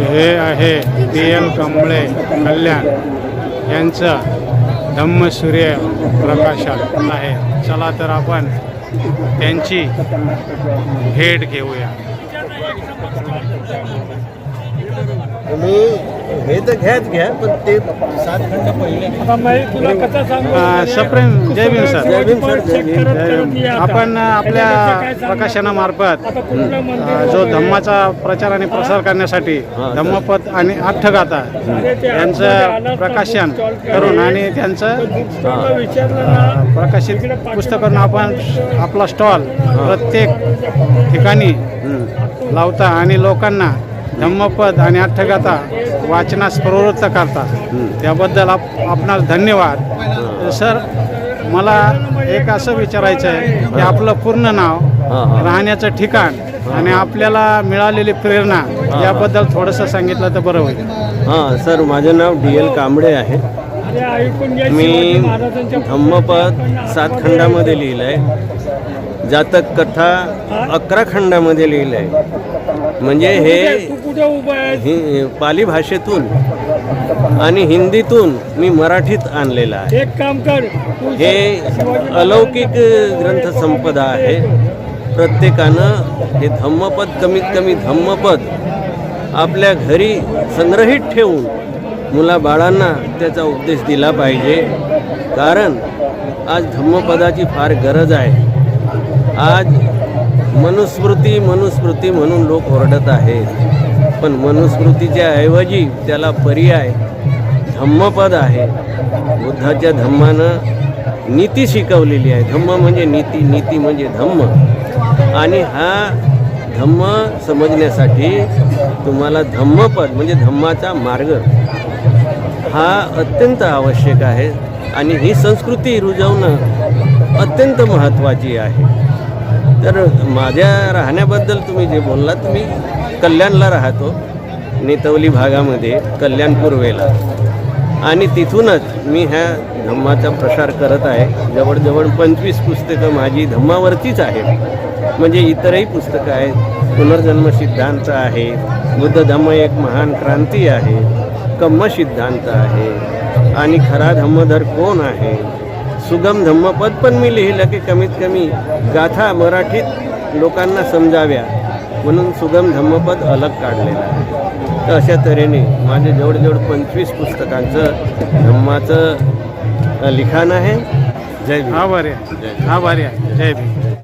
हे आहे DL कांबळे कल्याण यांचं धम्मसूर्य प्रकाशन आहे. चला तर आपण त्यांची भेट घेऊया. हे तर घ्या पण ते 7 खंड पहिले तुला कसं सांगू सप्रेम जय भीम सर. जय भीम सर, जय भीम. आपण आपल्या प्रकाशनामार्फत जो धम्माचा प्रचार आणि प्रसार करण्यासाठी धम्मपद आणि अठ्ठगाथा यांचं प्रकाशन करून आणि त्यांचं प्रकाशित पुस्तक करून आपण आपला स्टॉल प्रत्येक ठिकाणी लावता आणि लोकांना धम्मपद आणि अठ्ठगाथा वाचनास प्रवृत्त करता. त्याबद्दल आपणास धन्यवाद. सर, मला एक असं विचारायचं आहे की आपलं पूर्ण नाव, राहण्याचं ठिकाण आणि आपल्याला मिळालेली प्रेरणा याबद्दल थोडंसं सांगितलं तर बरं होईल. हां सर, माझं नाव DL कांबळे आहे. मी धम्मपद 7 खंडामध्ये लिहिलं आहे. जातक कथा 11 खंडामध्ये लिहिलं आहे. म्हणजे हे पाली भाषेतून आणि हिंदीतून मी मराठीत आणलेलं आहे. एक काम कर, हे अलौकिक ग्रंथसंपदा आहे. प्रत्येकानं हे धम्मपद, कमीत कमी धम्मपद आपल्या घरी संग्रहित ठेवून मुलाबाळांना त्याचा उपदेश दिला पाहिजे. कारण आज धम्मपदाची फार गरज आहे. आज मनुस्मृती म्हणून लोक ओरडत आहेत, पण मनुस्मृतीच्या ऐवजी त्याला पर्याय धम्मपद आहे. बुद्धाच्या धम्मानं नीती शिकवलेली आहे. धम्म म्हणजे नीती, नीती म्हणजे धम्म. आणि हा धम्म समजण्यासाठी तुम्हाला धम्मपद म्हणजे धम्माचा मार्ग हा अत्यंत आवश्यक आहे. आणि ही संस्कृती रुजवणं अत्यंत महत्त्वाची आहे. तर माझ्या राहण्याबद्दल तुम्ही जे बोललात, मी कल्याणला राहतो, नेतवली भागामध्ये, कल्याण पूर्वेला. आणि तिथूनच मी ह्या धम्माचा प्रसार करत आहे. जवळजवळ 25 पुस्तकं माझी धम्मावरतीच आहेत. म्हणजे इतरही पुस्तकं आहेत. पुनर्जन्म सिद्धांत आहे, बुद्ध धम्म एक महान क्रांती आहे, कम्म सिद्धांत आहे, आणि खरा धम्मधर कोण आहे, सुगम धम्मपद पण मी लिहिलं की कमीत कमी गाथा मराठीत लोकांना समजाव्या म्हणून सुगम धम्मपद अलग काढलेलं आहे. तर अशा तऱ्हेने माझे जवळजवळ 25 पुस्तकांचं धम्माचं लिखाण आहे. जय भीम. आभारी आहे. जय भीम.